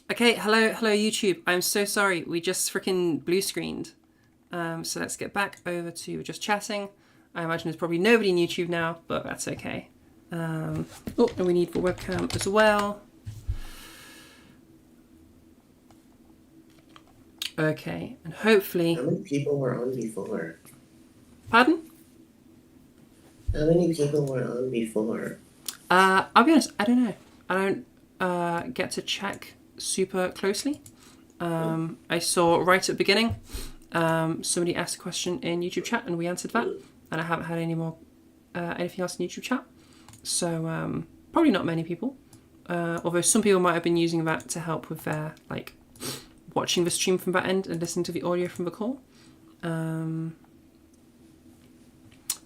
Okay, hello YouTube. I'm so sorry. We just freaking blue screened. So let's get back over to just chatting. I imagine there's probably nobody in YouTube now, but that's okay. Oh, and we need the webcam as well. Okay, and hopefully. How many people were on before? Pardon? How many people were on before? I'll be honest. I don't know. I don't get to check super closely. I saw right at the beginning, somebody asked a question in YouTube chat, and we answered that. And I haven't had any more anything else in YouTube chat. So probably not many people. Although some people might have been using that to help with their watching the stream from that end and listening to the audio from the call.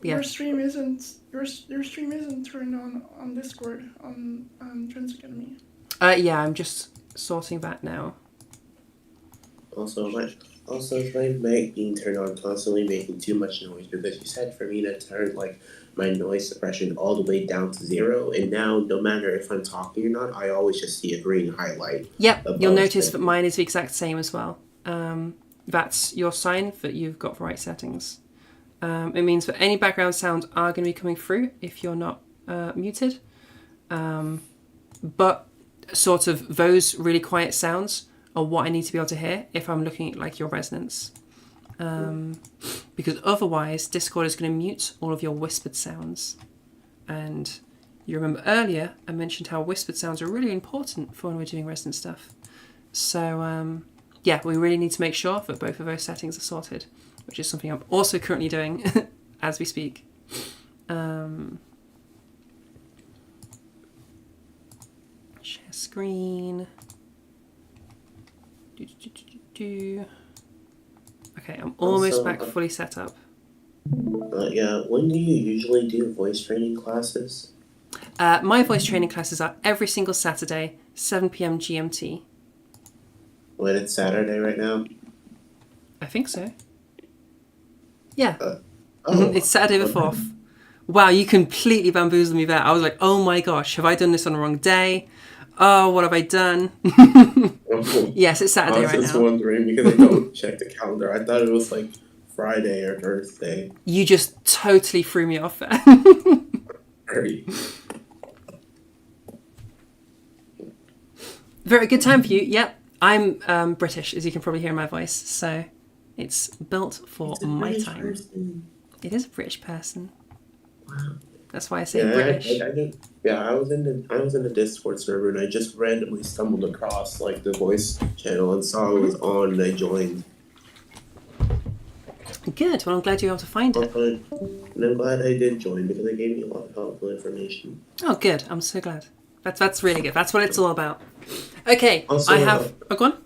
Yeah. Your stream isn't turned on Discord on Trends Academy. Yeah, I'm just sorting that now. Also, is my mic being turned on constantly making too much noise? Because you said for me to turn my noise suppression all the way down to 0, and now no matter if I'm talking or not, I always just see a green highlight. Yep, you'll notice that mine is the exact same as well. That's your sign that you've got the right settings. It means that any background sounds are going to be coming through if you're not muted. But sort of those really quiet sounds are what I need to be able to hear if I'm looking at your resonance. Because otherwise Discord is going to mute all of your whispered sounds. And you remember earlier I mentioned how whispered sounds are really important for when we're doing resonance stuff. So yeah, we really need to make sure that both of those settings are sorted, which is something I'm also currently doing as we speak. Share screen. Okay, I'm almost back fully set up. Yeah, when do you usually do voice training classes? My voice training classes are every single Saturday, 7 p.m. GMT. When it's Saturday right now? I think so. Yeah. Oh, it's Saturday the 4th. Wow, you completely bamboozled me there. I was like, oh my gosh, have I done this on the wrong day? Oh, what have I done? Yes, it's Saturday right now. I was just wondering because I don't check the calendar. I thought it was Friday or Thursday. You just totally threw me off there. Very good time for you. Yep. I'm British, as you can probably hear in my voice, so it's built for my time. Person. It is a British person. Wow. That's why I say British. I was in the Discord server and I just randomly stumbled across the voice channel and saw it was on and I joined. Good. Well, I'm glad you were able to find it. And I'm glad I did join because it gave me a lot of helpful information. Oh, good. I'm so glad. That's really good. That's what it's all about. Okay. Also, go on.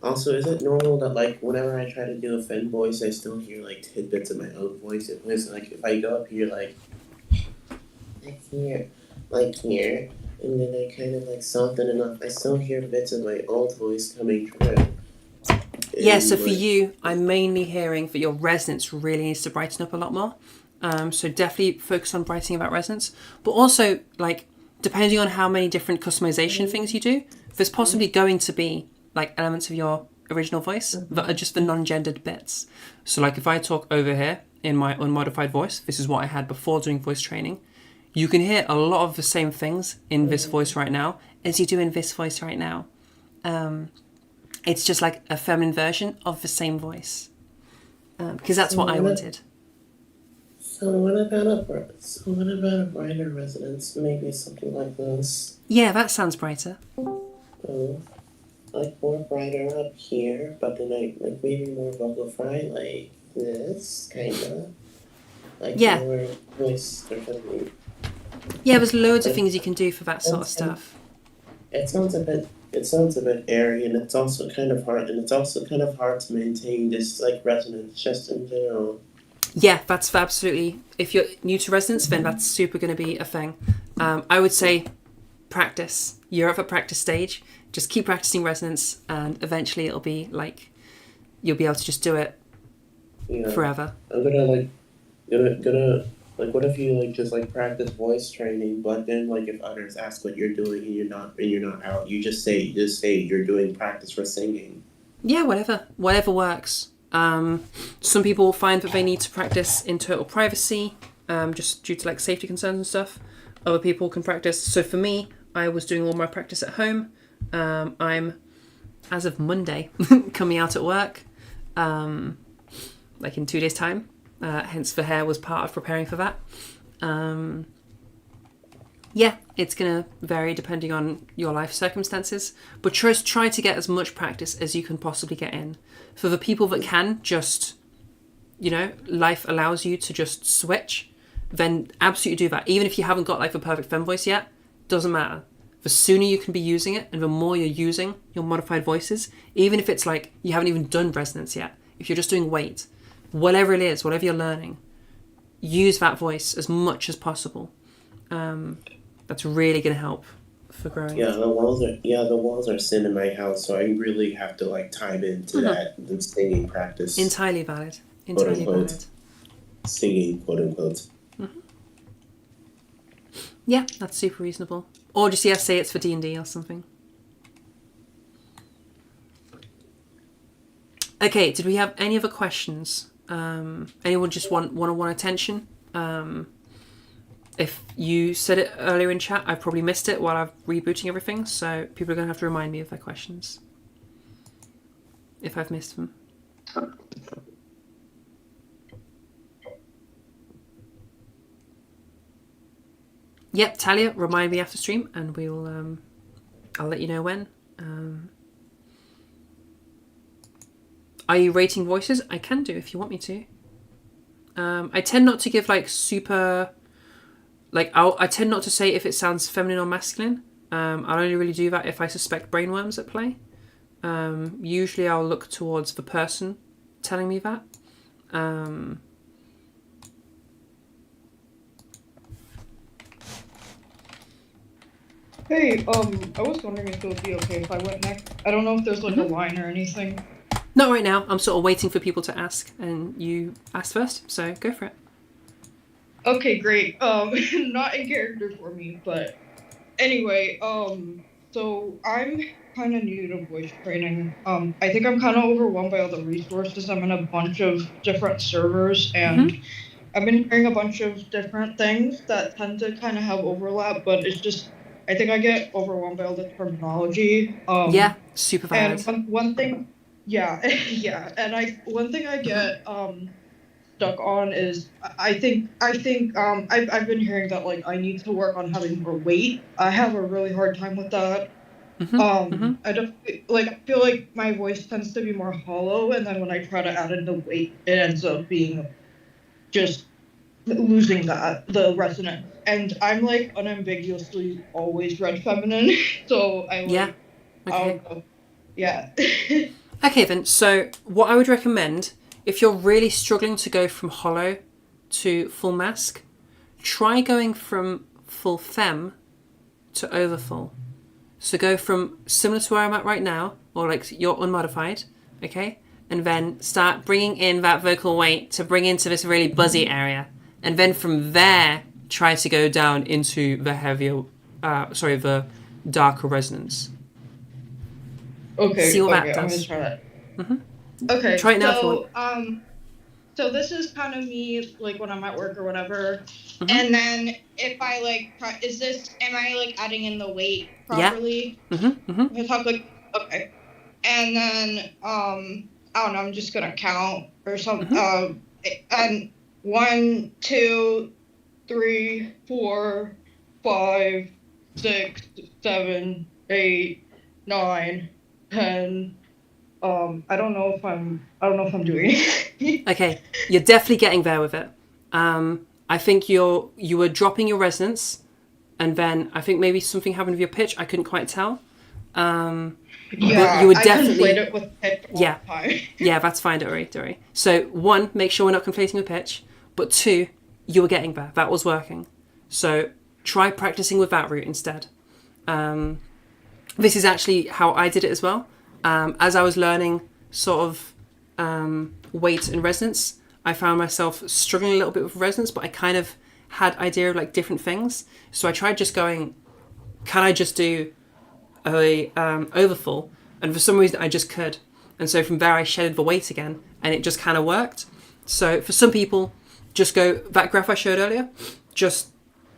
Also, is it normal that whenever I try to do a Finn voice, I still hear tidbits of my own voice? It was if I go up here here, and then I kind of soften enough, I still hear bits of my old voice coming through. Yeah, so for you, I'm mainly hearing that your resonance really needs to brighten up a lot more. So definitely focus on brightening that resonance. But also, depending on how many different customization things you do, there's possibly going to be elements of your original voice that are just the non-gendered bits. So if I talk over here in my unmodified voice, this is what I had before doing voice training, you can hear a lot of the same things in this voice right now as you do in this voice right now. It's just a feminine version of the same voice. Because that's what I wanted. So what about a brighter resonance? Maybe something like this. Yeah, that sounds brighter. Oh. More brighter up here, but then maybe more vocal fry, like this, kind of. Yeah. More voice or something. Yeah, there's loads of things you can do for that sort of stuff. It sounds a bit airy, and it's also kind of hard. And it's also kind of hard to maintain this resonance just in general. Yeah, that's absolutely. If you're new to resonance, then that's super going to be a thing. I would say practice. You're at the practice stage. Just keep practicing resonance, and eventually it'll be you'll be able to just do it forever. I'm gonna Like, what if you like just like practice voice training, but then like if others ask what you're doing and you're not out, you just say you're doing practice for singing. Yeah, whatever works. Some people find that they need to practice in total privacy, just due to like safety concerns and stuff. Other people can practice. So for me, I was doing all my practice at home. I'm, as of Monday, coming out at work, like in 2 days' time. Hence, the hair was part of preparing for that. Yeah, it's going to vary depending on your life circumstances, but just try to get as much practice as you can possibly get in. For the people that can just, life allows you to just switch, then absolutely do that. Even if you haven't got like the perfect femme voice yet, doesn't matter. The sooner you can be using it and the more you're using your modified voices, even if it's like you haven't even done resonance yet, if you're just doing weight, whatever it is, whatever you're learning, use that voice as much as possible. That's really going to help for growing. Yeah, the walls are thin in my house, so I really have to like time into the singing practice. Entirely valid. Singing, quote unquote. Mm-hmm. Yeah, that's super reasonable. Or just say it's for D&D or something. Okay, did we have any other questions? Anyone just want one-on-one attention? If you said it earlier in chat, I probably missed it while I'm rebooting everything, so people are going to have to remind me of their questions if I've missed them. Yep, Talia, remind me after stream, and we'll I'll let you know when. Are you rating voices? I can do if you want me to. I tend not to give like super, like I tend not to say if it sounds feminine or masculine. I'll only really do that if I suspect brainworms at play. Usually I'll look towards the person telling me that. Hey, I was wondering if it would be okay if I went next. I don't know if there's like a line or anything. Not right now. I'm sort of waiting for people to ask, and you asked first, so go for it. Okay, great. Not in character for me, but anyway, so I'm kind of new to voice training. I think I'm kind of overwhelmed by all the resources. I'm in a bunch of different servers, and I've been hearing a bunch of different things that tend to kind of have overlap, but it's just, I think I get overwhelmed by all the terminology. Yeah, super valid. And one thing, yeah, yeah, and one thing I get stuck on is I think I've been hearing that like I need to work on having more weight. I have a really hard time with that. I don't I feel like my voice tends to be more hollow, and then when I try to add in the weight, it ends up being just losing the resonance. And I'm like unambiguously always red feminine, so I like, yeah. Okay. Yeah. Okay then, so what I would recommend, if you're really struggling to go from hollow to full mask, try going from full femme to over full. So go from similar to where I'm at right now, or like you're unmodified, okay? And then start bringing in that vocal weight to bring into this really buzzy area. And then from there, try to go down into the heavier, the darker resonance. Okay. See what that I'm does. gonna try that. Okay. Try it now if you want. So this is kind of me, like when I'm at work or whatever. And then if I like, am I like adding in the weight properly? Yeah. If I talk like, okay. And then, I don't know, I'm just gonna count or something. And 1, 2, 3, 4, 5, 6, 7, 8, 9, 10. I don't know if I'm doing it. Okay, you're definitely getting there with it. I think you were dropping your resonance, and then I think maybe something happened with your pitch. I couldn't quite tell. Yeah, you were I definitely conflate it with pitch all the time. Yeah, that's fine, don't worry. So 1, make sure we're not conflating with pitch, but 2, you were getting there. That was working. So try practicing with that route instead. This is actually how I did it as well. As I was learning sort of weight and resonance, I found myself struggling a little bit with resonance, but I kind of had idea of like different things. So I tried just going, can I just do a overfull? And for some reason I just could. And so from there I shedded the weight again, and it just kind of worked. So for some people, just go, that graph I showed earlier, just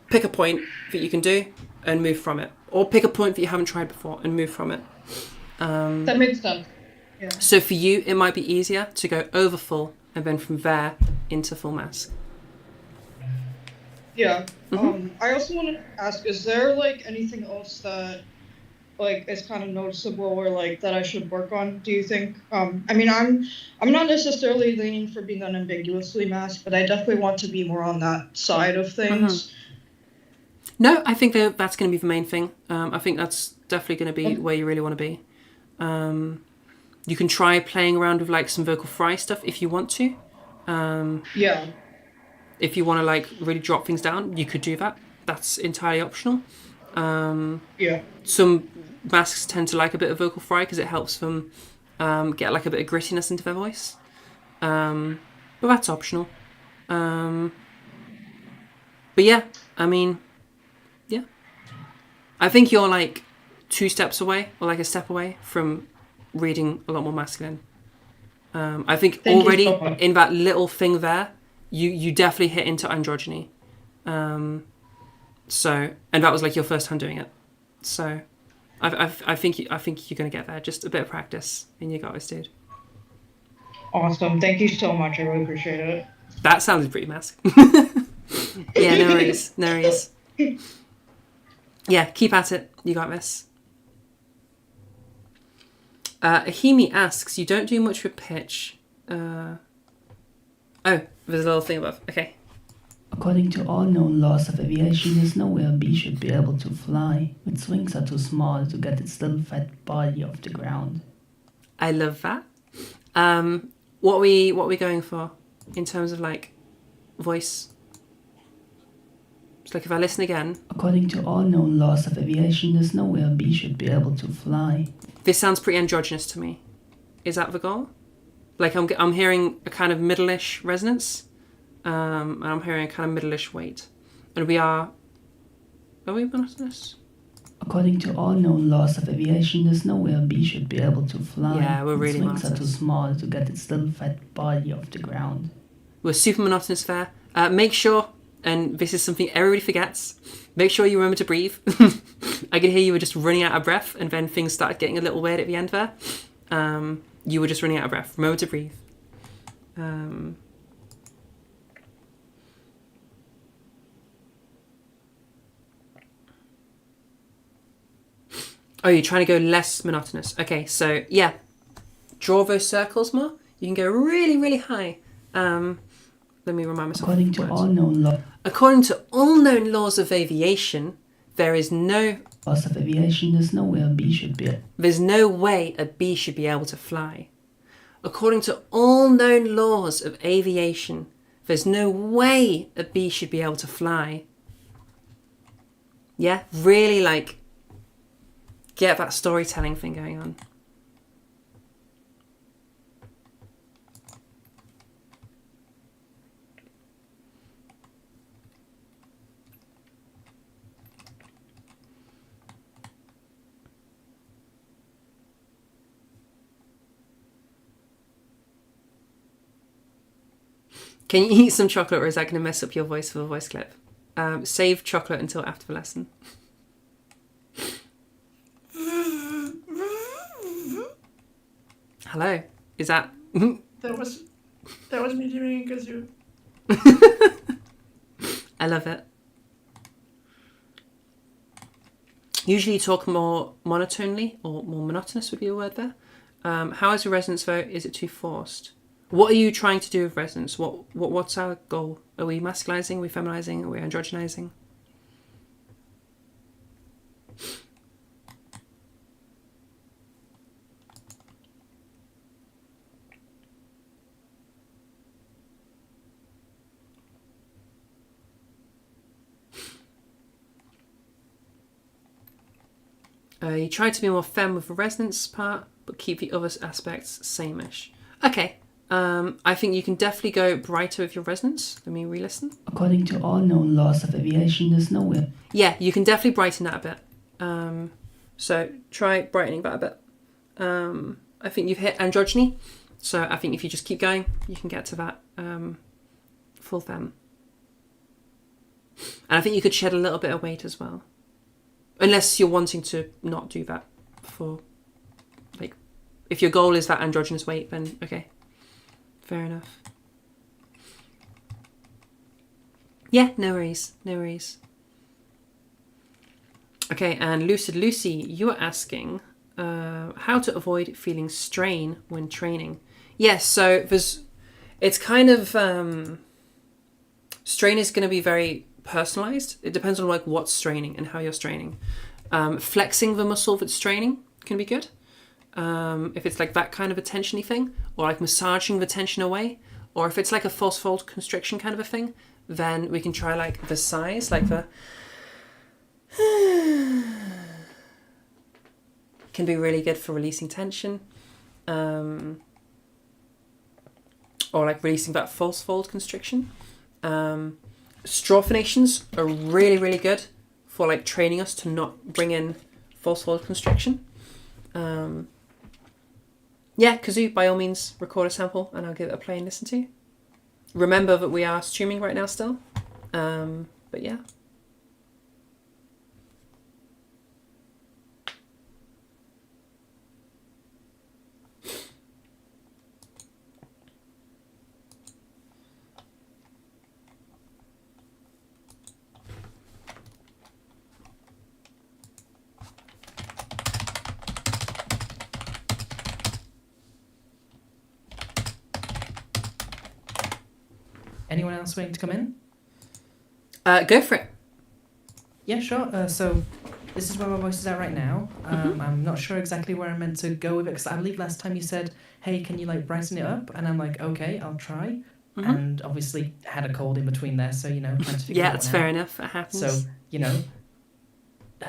pick a point that you can do and move from it. Or pick a point that you haven't tried before and move from it. That makes sense. Yeah. So for you, it might be easier to go over full and then from there into full mask. Yeah. I also want to ask, is there like anything else that like is kind of noticeable or like that I should work on, do you think? I mean, I'm not necessarily leaning for being unambiguously masked, but I definitely want to be more on that side of things. No, I think that's going to be the main thing. I think that's definitely going to be where you really want to be. You can try playing around with like some vocal fry stuff if you want to. Yeah. If you want to like really drop things down, you could do that. That's entirely optional. Yeah. Some masks tend to like a bit of vocal fry because it helps them get like a bit of grittiness into their voice. But that's optional. But yeah, I mean, yeah. I think you're like 2 steps away or like a step away from reading a lot more masculine. I think Thank you already so much. in that little thing there, you definitely hit into androgyny. So, and that was like your first time doing it. So, I think you're gonna get there. Just a bit of practice, and you got this, dude. Awesome. Thank you so much. I really appreciate it. That sounded pretty mask. Yeah, no worries, no worries. Yeah, keep at it. You got this. Ahimi asks, you don't do much with pitch. Oh, there's a little thing above. Okay. According to all known laws of aviation, there's nowhere a bee should be able to fly. Its wings are too small to get its little fat body off the ground. I love that. What are we going for in terms of like voice? It's like if I listen again. According to all known laws of aviation, there's nowhere a bee should be able to fly. This sounds pretty androgynous to me. Is that the goal? Like I'm hearing a kind of middle-ish resonance, and I'm hearing a kind of middle-ish weight, and are we monotonous? According to all known laws of aviation, there's nowhere a bee should be able to fly. Yeah, we're really Its wings are too monotonous. small to get its little fat body off the ground. We're super monotonous there. Make sure, and this is something everybody forgets, make sure you remember to breathe. I could hear you were just running out of breath, and then things started getting a little weird at the end there. You were just running out of breath. Remember to breathe. Oh, you're trying to go less monotonous. Okay, so yeah, draw those circles more. You can go really, really high. Let me remind myself. According of to words. all known According to all known laws of aviation, there's no there's nowhere a bee should be. way a bee should be able to fly. According to all known laws of aviation, there's no way a bee should be able to fly. Yeah, really like get that storytelling thing going on. Can you eat some chocolate, or is that going to mess up your voice for the voice clip? Save chocolate until after the lesson. Hello, is that? That was me doing a kazoo. I love it. Usually you talk more monotonely, or more monotonous would be a word there. How is your resonance though? Is it too forced? What are you trying to do with resonance? What's our goal? Are we masculizing? Are we feminizing? Are we androgynizing? You try to be more femme with the resonance part, but keep the other aspects same-ish. Okay. I think you can definitely go brighter with your resonance. Let me re-listen. According to all known laws of aviation, there's nowhere. Yeah, you can definitely brighten that a bit. So try brightening that a bit. I think you've hit androgyny. So I think if you just keep going, you can get to that full femme. And I think you could shed a little bit of weight as well. Unless you're wanting to not do that for, like, if your goal is that androgynous weight, then okay. Fair enough. Yeah, no worries. No worries. Okay, and Lucid Lucy, you are asking how to avoid feeling strain when training. Yes, so it's kind of, strain is going to be very personalized. It depends on like what's straining and how you're straining. Flexing the muscle that's straining can be good. If it's like that kind of a tensiony thing, or like massaging the tension away, or if it's like a false fold constriction kind of a thing, then we can try like the size, like the can be really good for releasing tension, or like releasing that false fold constriction. Straw phonations are really, really good for like training us to not bring in false fold constriction. Yeah, Kazoo, by all means, record a sample and I'll give it a play and listen to. Remember that we are streaming right now still. But yeah. Anyone else waiting to come in? Go for it. Yeah, sure. So this is where my voice is at right now. I'm not sure exactly where I'm meant to go with it, because I believe last time you said, hey, can you like brighten it up? And I'm like, okay, I'll try. And obviously had a cold in between there, so, you know, trying to figure Yeah, it it's out. fair enough. It happens. So, you know,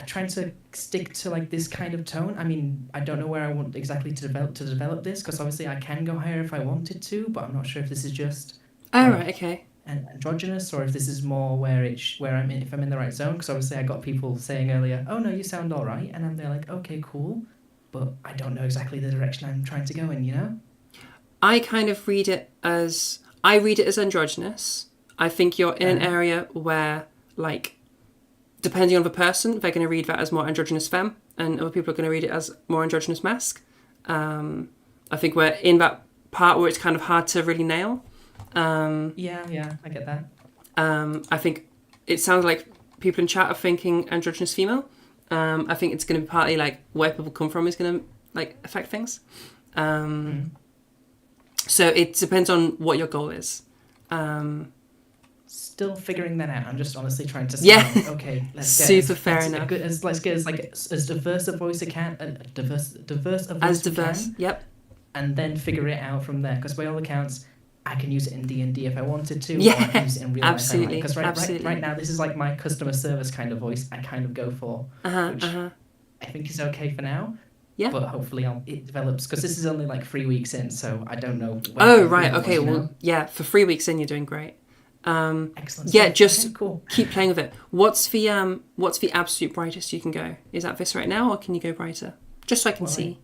trying to stick to like this kind of tone. I mean, I don't know where I want exactly to develop this, because obviously I can go higher if I wanted to, but I'm not sure if this is just Oh, right, okay. and androgynous, or if this is more where I'm in, if I'm in the right zone. Because obviously I got people saying earlier, oh no, you sound all right, and I'm there like, okay, cool, but I don't know exactly the direction I'm trying to go in, you know. I kind of read it as androgynous. I think you're in an area where, like, depending on the person, they're going to read that as more androgynous femme, and other people are going to read it as more androgynous masc. I think we're in that part where it's kind of hard to really nail. Yeah, I get that. I think it sounds like people in chat are thinking androgynous female. I think it's going to be partly like where people come from is going to like affect things. So it depends on what your goal is. Still figuring that out. I'm just honestly trying to say, Yeah. okay, let's get Super fair enough. Let's get as diverse a voice as can, diverse a voice As we diverse. can, Yep. and then figure it out from there. Because by all accounts, I can use it in D&D if I wanted to. Yeah, or I can use it in real absolutely, life. Because absolutely. right now, this is like my customer service kind of voice I kind of go for, which I think is okay for now. Yeah. But hopefully it develops, because this is only like 3 weeks in, so I don't know. Oh, right. Okay. Well, yeah. For 3 weeks in, you're doing great. Excellent. Yeah. Okay, Just cool. keep playing with it. What's the absolute brightest you can go? Is that this right now, or can you go brighter? Just so I can see.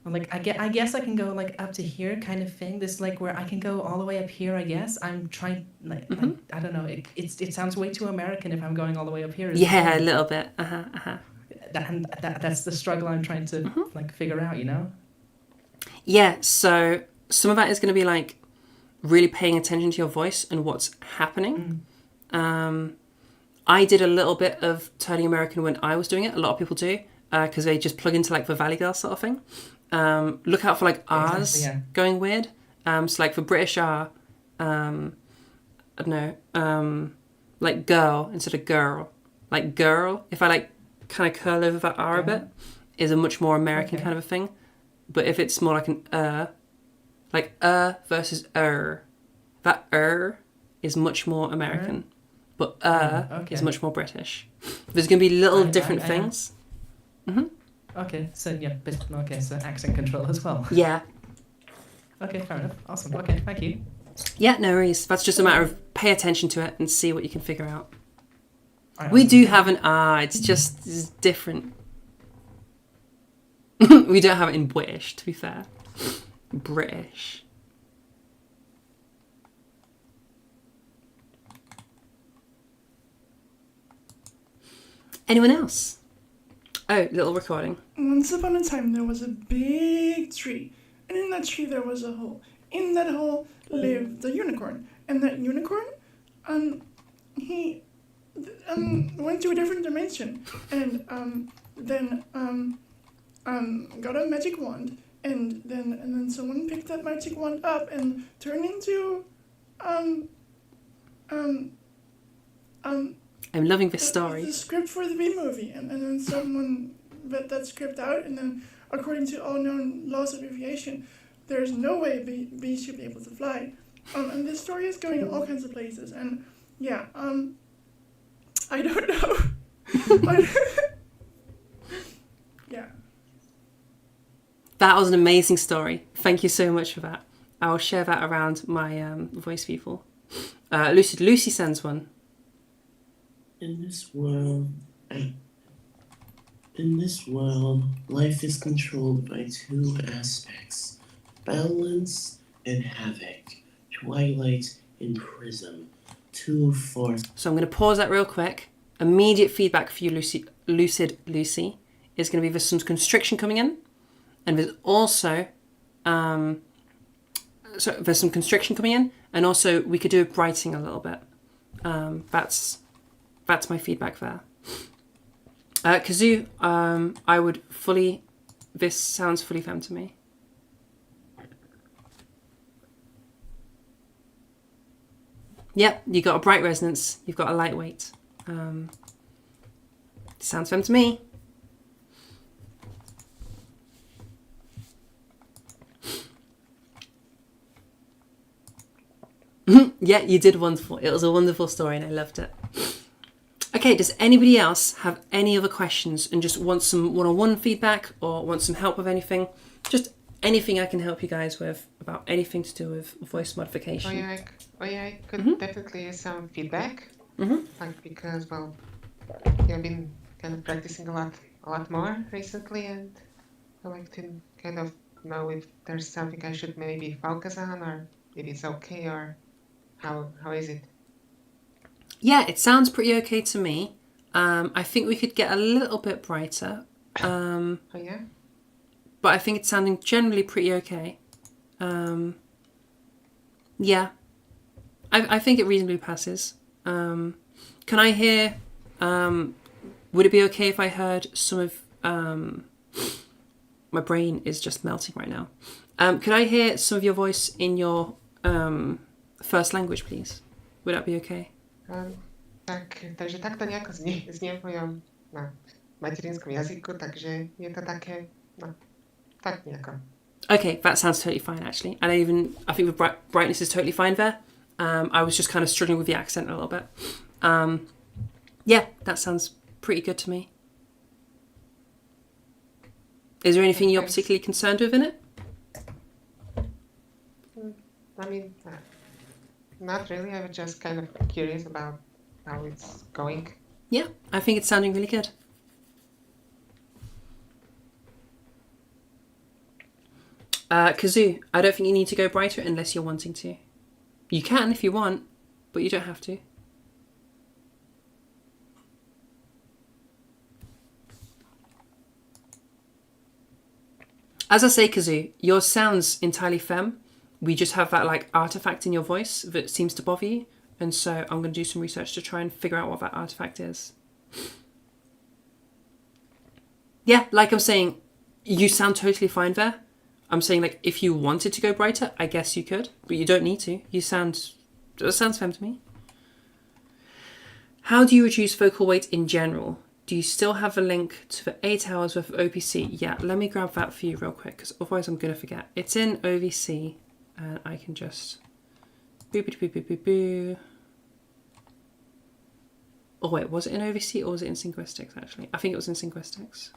Well, like I guess I can go like up to here, kind of thing. This like where I can go all the way up here. I guess I'm trying like I don't know. It sounds way too American if I'm going all the way up here. Yeah, a little bit. That's the struggle I'm trying to like figure out. You know. Yeah. So some of that is going to be like really paying attention to your voice and what's happening. I did a little bit of turning American when I was doing it. A lot of people do because they just plug into like the Valley Girl sort of thing. Look out for like R's Exactly, yeah. going weird. So like for British R, I don't know, like girl instead of girl. Like girl, if I like kind of curl over that R a bit, is a much more American kind of a thing. But if it's more like an like versus that is much more American. But is much more British. There's going to be little different things. Okay, so yeah, so accent control as well. Yeah. Okay, fair enough. Awesome. Okay, thank you. Yeah, no worries. That's just a matter of pay attention to it and see what you can figure out. Alright, We awesome. do have an R, it's just it's different. We don't have it in British, to be fair. British. Anyone else? Oh, little recording. Once upon a time, there was a big tree, and in that tree there was a hole. In that hole lived a unicorn, and that unicorn, he went to a different dimension, and then got a magic wand, and then someone picked that magic wand up and turned into I'm loving this the story. script for the B movie, and then someone read that script out, and then according to all known laws of aviation, there's no way bees should be able to fly. And this story is going all kinds of places, and yeah, I don't know. But yeah. That was an amazing story. Thank you so much for that. I will share that around my voice people. Lucy sends one. In this world, life is controlled by two aspects: balance and havoc. Twilight and prism. Two force. So I'm going to pause that real quick. Immediate feedback for you, Lucid Lucy, is going to be there's some constriction coming in, and there's also there's some constriction coming in, and also we could do a brighting a little bit. That's my feedback there. Kazoo, I would fully. This sounds fully femme to me. Yep, you got a bright resonance. You've got a lightweight. Sounds femme to me. Yeah, you did wonderful. It was a wonderful story and I loved it. Okay, does anybody else have any other questions and just want some one-on-one feedback or want some help with anything? Just anything I can help you guys with about anything to do with voice modification. I could definitely use some feedback. Like because I've been kind of practicing a lot more recently, and I like to kind of know if there's something I should maybe focus on, or if it's okay, or how is it? Yeah, it sounds pretty okay to me. I think we could get a little bit brighter. Oh yeah. But I think it's sounding generally pretty okay. Yeah. I think it reasonably passes. Can I hear... would it be okay if I heard some of... my brain is just melting right now. Could I hear some of your voice in your first language, please? Would that be okay? Tak, takže tak to nejako znie v mojom materinskom jazyku, takže je to také, tak nejako. Okay, that sounds totally fine actually. And I think the brightness is totally fine there. I was just kind of struggling with the accent a little bit. Yeah, that sounds pretty good to me. Is there anything you're Thanks. particularly concerned with in it? I mean, not really. I was just kind of curious about how it's going. Yeah, I think it's sounding really good. Kazoo, I don't think you need to go brighter unless you're wanting to. You can if you want, but you don't have to. As I say, Kazoo, yours sounds entirely femme. We just have that like artifact in your voice that seems to bother you. And so I'm going to do some research to try and figure out what that artifact is. Yeah, like I'm saying, you sound totally fine there. I'm saying like if you wanted to go brighter, I guess you could, but you don't need to. It sounds femme to me. How do you reduce vocal weight in general? Do you still have a link to the 8 hours worth of OPC? Yeah, let me grab that for you real quick, because otherwise I'm going to forget. It's in OVC, and I can just... Boo, boo, boo, boo, boo, boo. Oh wait, was it in OVC or was it in Synguistics actually? I think it was in Synguistics.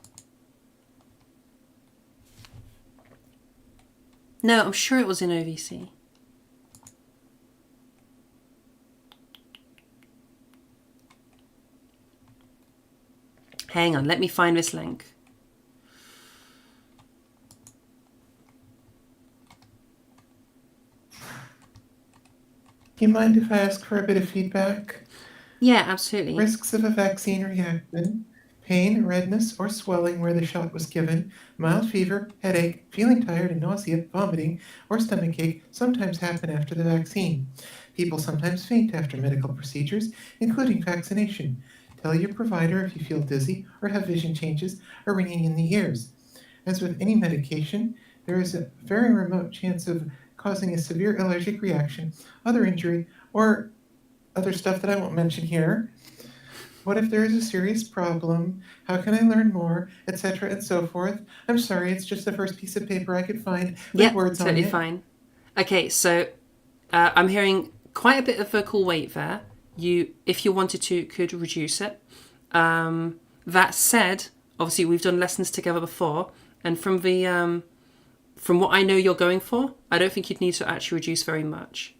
No, I'm sure it was in OVC. Hang on, let me find this link. Do you mind if I ask for a bit of feedback? Yeah, absolutely. Risks of a vaccine reaction: pain, redness, or swelling where the shot was given, mild fever, headache, feeling tired and nausea, vomiting, or stomach ache sometimes happen after the vaccine. People sometimes faint after medical procedures, including vaccination. Tell your provider if you feel dizzy or have vision changes or ringing in the ears. As with any medication, there is a very remote chance of causing a severe allergic reaction, other injury, or other stuff that I won't mention here. What if there is a serious problem? How can I learn more? Etc. and so forth. I'm sorry, it's just the first piece of paper I could find with Yep, words on totally it. fine. Okay, so I'm hearing quite a bit of vocal weight there. You, if you wanted to, could reduce it. That said, obviously we've done lessons together before, and from the from what I know you're going for, I don't think you'd need to actually reduce very much.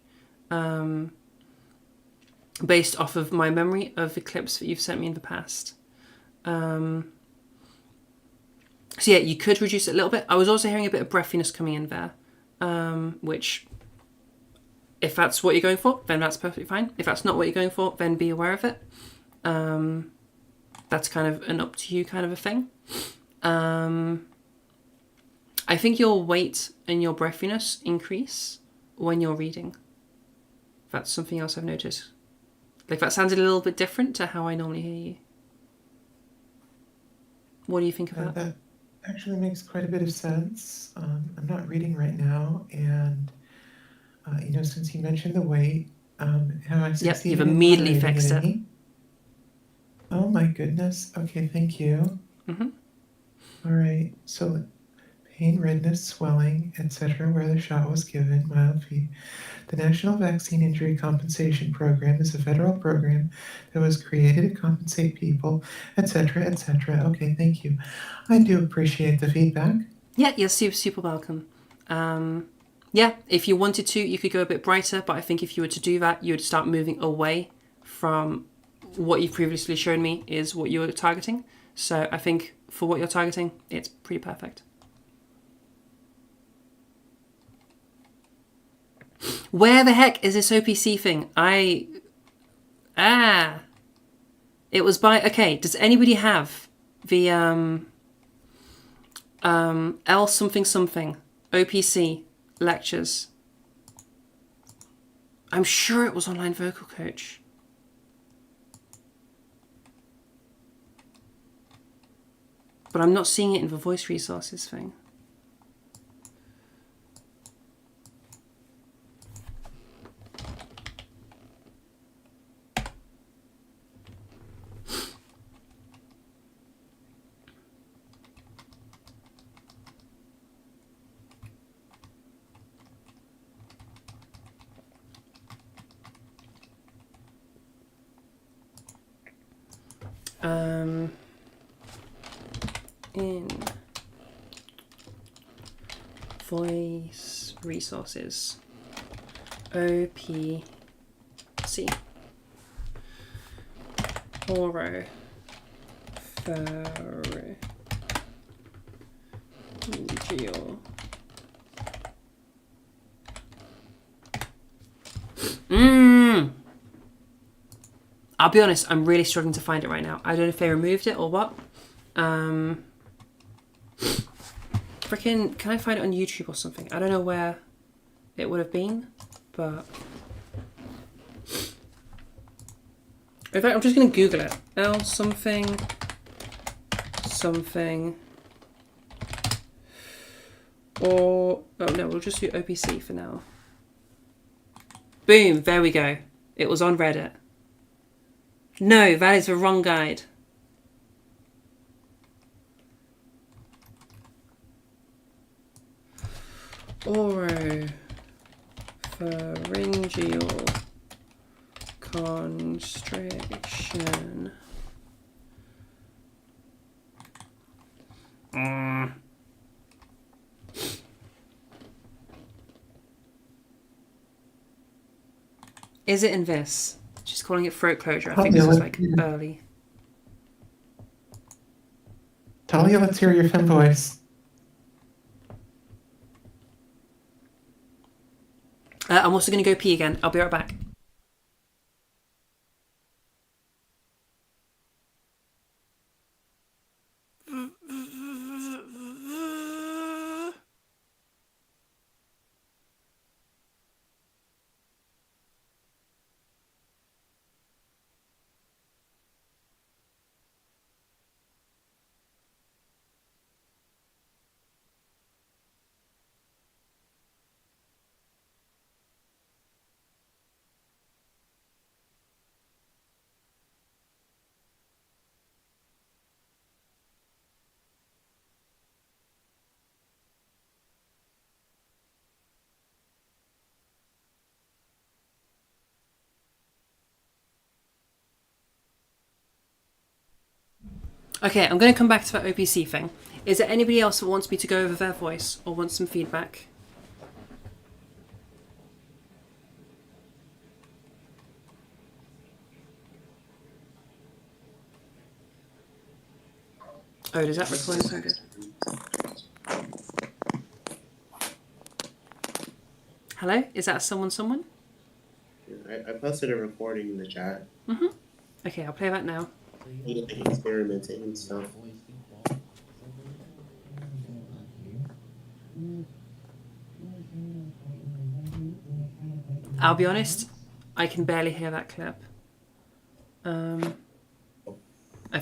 Based off of my memory of the clips that you've sent me in the past. So yeah, you could reduce it a little bit. I was also hearing a bit of breathiness coming in there, which, if that's what you're going for, then that's perfectly fine. If that's not what you're going for, then be aware of it. That's kind of an up to you kind of a thing. I think your weight and your breathiness increase when you're reading. That's something else I've noticed. Like, that sounded a little bit different to how I normally hear you. What do you think of that? That actually makes quite a bit of sense. I'm not reading right now, and since you mentioned the weight, have I succeeded you've in immediately moderating fixed it. any? Oh my goodness. Okay, thank you. Mm-hmm. All right, so pain, redness, swelling, etc., where the shot was given, mild fever. The National Vaccine Injury Compensation Program is a federal program that was created to compensate people, etc., etc. Okay, thank you. I do appreciate the feedback. Yeah, you're super, super welcome. Yeah, if you wanted to, you could go a bit brighter, but I think if you were to do that, you would start moving away from what you've previously shown me is what you were targeting. So I think for what you're targeting, it's pretty perfect. Where the heck is this OPC thing? It was by, okay, does anybody have the L something something OPC lectures? I'm sure it was online vocal coach. But I'm not seeing it in the voice resources thing. In voice resources, OPC, oropharyngeal I'll be honest, I'm really struggling to find it right now. I don't know if they removed it or what. Freaking, can I find it on YouTube or something? I don't know where it would have been, but... In fact, I'm just going to Google it. L something, something, or... Oh no, we'll just do OPC for now. Boom, there we go. It was on Reddit. No, that is the wrong guide. Oropharyngeal constriction. Is it in this? She's calling it throat closure. I think Talia, this is let's- like early. Talia, let's hear your fem voice. I'm also going to go pee again. I'll be right back. Okay, I'm going to come back to that OPC thing. Is there anybody else that wants me to go over their voice or wants some feedback? Oh, does that recording sound good? Hello? Is that someone? I posted a recording in the chat. Okay, I'll play that now. Like experimenting and stuff. I'll be honest, I can barely hear that clip. I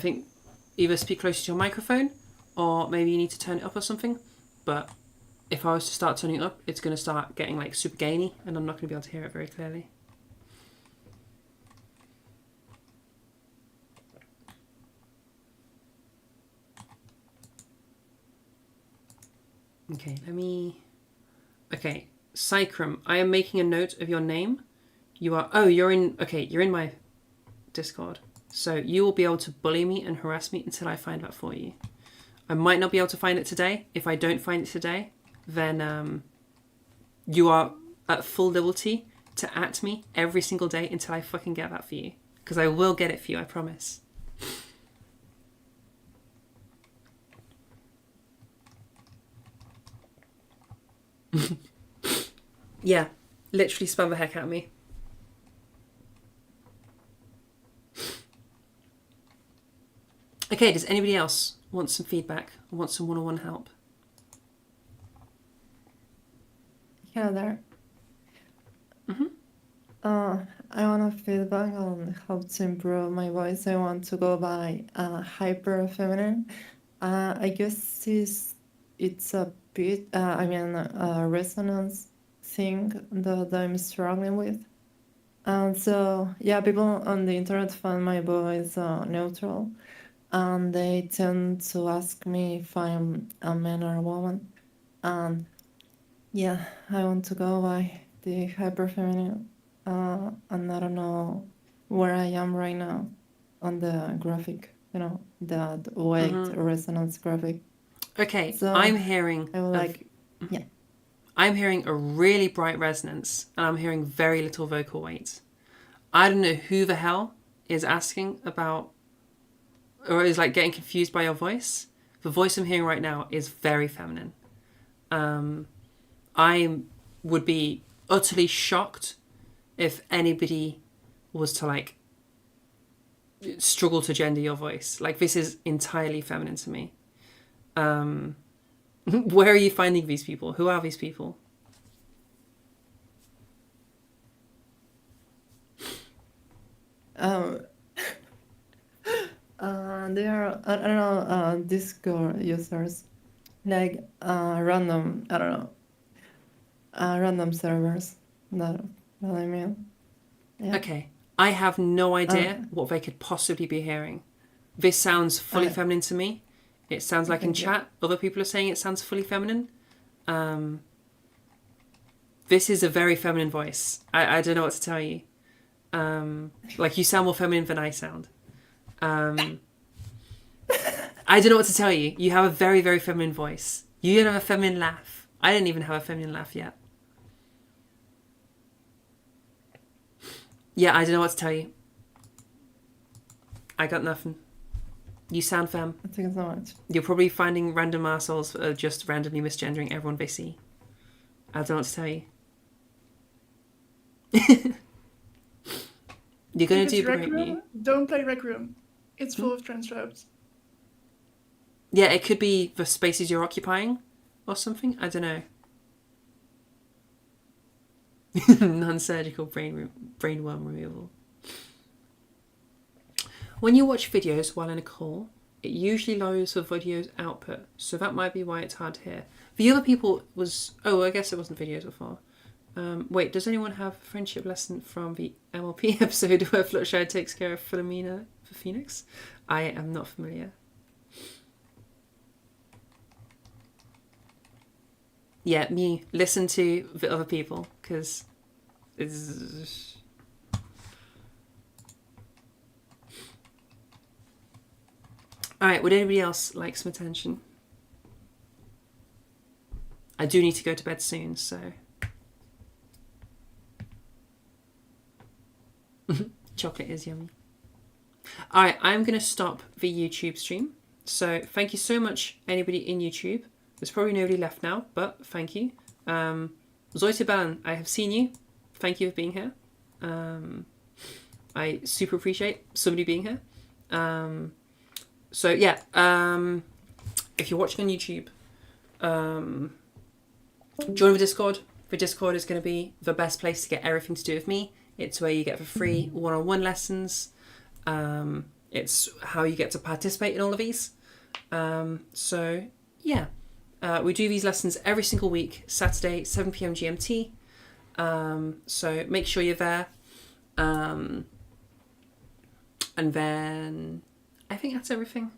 think either speak closer to your microphone or maybe you need to turn it up or something. But if I was to start turning it up, it's going to start getting like super gainy and I'm not going to be able to hear it very clearly. Okay, Okay, Cycrum, I am making a note of your name. You're in my Discord. So you will be able to bully me and harass me until I find that for you. I might not be able to find it today. If I don't find it today, then you are at full liberty to at me every single day until I fucking get that for you. Because I will get it for you, I promise. Yeah, literally spam the heck out of me. Okay, does anybody else want some feedback or want some one-on-one help? Yeah, there. Mm-hmm. I want to feedback on how to improve my voice. I want to go by hyper feminine. I guess it's a bit, a resonance thing that I'm struggling with. And so, yeah, people on the internet find my voice neutral. And they tend to ask me if I'm a man or a woman. And yeah, I want to go by the hyper feminine. And I don't know where I am right now on the graphic, that weight resonance graphic. Okay, So I'm hearing I would like, I'm hearing a really bright resonance and I'm hearing very little vocal weight. I don't know who the hell is asking about or is like getting confused by your voice. The voice I'm hearing right now is very feminine. I would be utterly shocked if anybody was to like struggle to gender your voice. Like this is entirely feminine to me. Where are you finding these people? Who are these people? They are, I don't know, Discord users, like random, I don't know, random servers. That I mean. Yeah. Okay, I have no idea what they could possibly be hearing. This sounds fully feminine to me. It sounds like in chat, other people are saying it sounds fully feminine. This is a very feminine voice. I don't know what to tell you. Like you sound more feminine than I sound. I don't know what to tell you. You have a very, very feminine voice. You don't have a feminine laugh. I didn't even have a feminine laugh yet. Yeah, I don't know what to tell you. I got nothing. You sound femme. Thank you so much. You're probably finding random assholes that are just randomly misgendering everyone they see. I don't know what to tell you. You're going If to it's do Rec great. Room, don't play Rec Room. It's full of trans tropes. Yeah, it could be the spaces you're occupying or something. I don't know. Non-surgical brainworm removal. When you watch videos while in a call, it usually lowers the video's output, so that might be why it's hard to hear. The other people was... Oh, I guess it wasn't videos before. Wait, does anyone have a friendship lesson from the MLP episode where Fluttershy takes care of Philomena for Phoenix? I am not familiar. Yeah, me. Listen to the other people, because it's... Alright, would anybody else like some attention? I do need to go to bed soon, so... Chocolate is yummy. Alright, I'm going to stop the YouTube stream. So thank you so much, anybody in YouTube. There's probably nobody left now, but thank you. Zoe Balan, I have seen you. Thank you for being here. I super appreciate somebody being here. So yeah, if you're watching on YouTube, join the Discord. The Discord is going to be the best place to get everything to do with me. It's where you get the free one-on-one lessons. It's how you get to participate in all of these. So yeah, we do these lessons every single week, Saturday, 7 p.m. GMT. So make sure you're there. And then I think that's everything.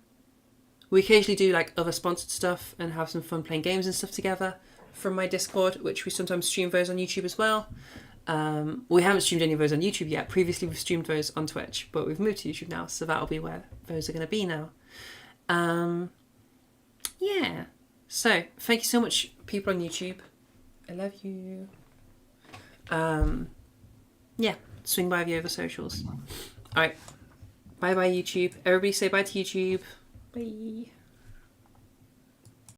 We occasionally do like other sponsored stuff and have some fun playing games and stuff together from my Discord, which we sometimes stream those on YouTube as well. We haven't streamed any of those on YouTube yet. Previously we've streamed those on Twitch, but we've moved to YouTube now, so that'll be where those are going to be now. Yeah. So thank you so much, people on YouTube. I love you. Yeah, swing by the other socials. Alright. Bye bye YouTube. Everybody say bye to YouTube. Bye.